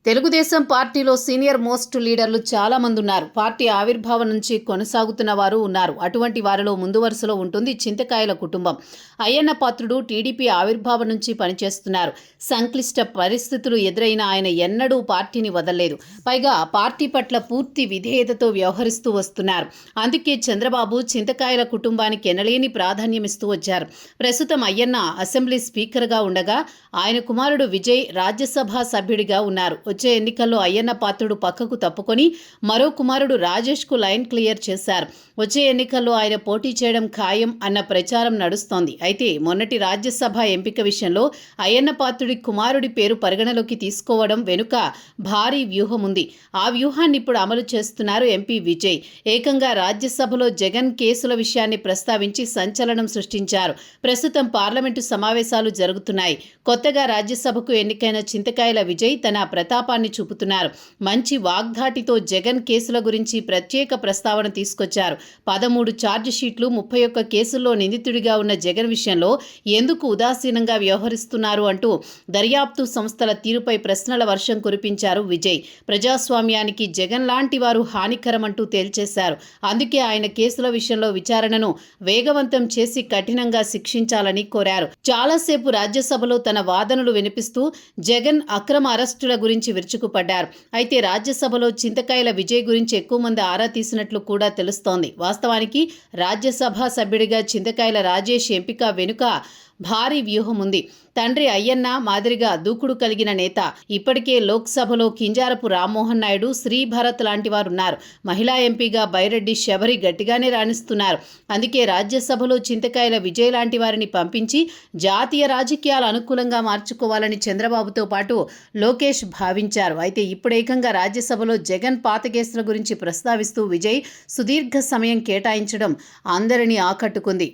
తెలుగుదేశం పార్టీలో senior most లీడర్లు చాలా మంది ఉన్నారు. పార్టీ ఆవిర్భావం నుంచి కొనసాగుతున్న వారు ఉన్నారు. అటువంటి వారిలో ముందు వరుసలో ఉంటుంది చింతకాయల కుటుంబం. అయ్యన్న పాత్రుడు టీడీపీ ఆవిర్భావం నుంచి పనిచేస్తున్నారు. సంక్లిష్ట పరిస్థితులు ఎదురైన ఆయన ఎన్నడూ పార్టీని వదలలేదు. పైగా పార్టీ పట్ల పూర్తి విధేయతతో వ్యవహరిస్తూ వస్తున్నారు. అందుకే చంద్రబాబు చింతకాయల కుటుంబానికి ఎనలేని ప్రాధాన్యమిస్తూ వచ్చారు. ప్రస్తుతం అయ్యన్న అసెంబ్లీ స్పీకర్గా ఉండగా ఆయన కుమారుడు విజయ్ రాజ్యసభ సభ్యుడిగా ఉన్నారు. వచ్చే ఎన్నికల్లో అయ్యన్న పాత్రుడు పక్కకు తప్పుకొని మరో కుమారుడు రాజేష్కు లైన్ క్లియర్ చేశారు. వచ్చే ఎన్నికల్లో ఆయన పోటీ చేయడం ఖాయం అన్న ప్రచారం నడుస్తోంది. అయితే మొన్నటి రాజ్యసభ ఎంపిక విషయంలో అయ్యన్న పాత్రుడి కుమారుడి పేరు పరిగణలోకి తీసుకోవడం వెనుక భారీ వ్యూహం ఉంది. ఆ వ్యూహాన్ని ఇప్పుడు అమలు చేస్తున్నారు ఎంపీ విజయ్. ఏకంగా రాజ్యసభలో జగన్ కేసుల విషయాన్ని ప్రస్తావించి సంచలనం సృష్టించారు. ప్రస్తుతం పార్లమెంటు సమావేశాలు జరుగుతున్నాయి. కొత్తగా రాజ్యసభకు ఎన్నికైన చింతకాయల విజయ్ తన ప్రతాపాన్ని చూపుతున్నారు. మంచి వాగ్ధాటితో జగన్ కేసుల గురించి ప్రత్యేక ప్రస్తావన తీసుకొచ్చారు. 13 ఛార్జ్ షీట్లు, 31 కేసుల్లో నిందితుడిగా ఉన్న జగన్ విషయంలో ఎందుకు ఉదాసీనంగా వ్యవహరిస్తున్నారు అంటూ దర్యాప్తు సంస్థల తీరుపై ప్రశ్నల వర్షం కురిపించారు విజయ్. ప్రజాస్వామ్యానికి జగన్ లాంటి వారు హానికరమంటూ తేల్చేశారు. అందుకే ఆయన కేసుల విషయంలో విచారణను వేగవంతం చేసి కఠినంగా శిక్షించాలని కోరారు. చాలాసేపు రాజ్యసభలో తన వాదనలు వినిపిస్తూ జగన్ అక్రమ అరెస్టుల గురించి విరుచుకుపడ్డారు. అయితే రాజ్యసభలో చింతకాయల విజయ్ గురించి ఎక్కువ మంది ఆరా తీసినట్లు కూడా తెలుస్తోంది. వాస్తవానికి రాజ్యసభ సభ్యుడిగా చింతకాయల రాజేష్ ఎంపిక వెనుక భారీ వ్యూహం ఉంది. తండ్రి అయ్యన్న మాదిరిగా దూకుడు కలిగిన నేత. ఇప్పటికే లోక్సభలో కింజారపు రామ్మోహన్ నాయుడు, శ్రీభరత్ లాంటి వారు ఉన్నారు. మహిళా ఎంపీగా బైరెడ్డి శబరి గట్టిగానే రాణిస్తున్నారు. అందుకే రాజ్యసభలో చింతకాయల విజయ్ లాంటి వారిని పంపించి జాతీయ రాజకీయాలు అనుకూలంగా మార్చుకోవాలని చంద్రబాబుతో పాటు లోకేష్ భావించారు. అయితే ఇప్పుడు ఏకంగా రాజ్యసభలో జగన్ పాత కేసుల గురించి ప్రస్తావిస్తూ విజయ్ సుదీర్ఘ సమయం కేటాయించడం అందరినీ ఆకట్టుకుంది.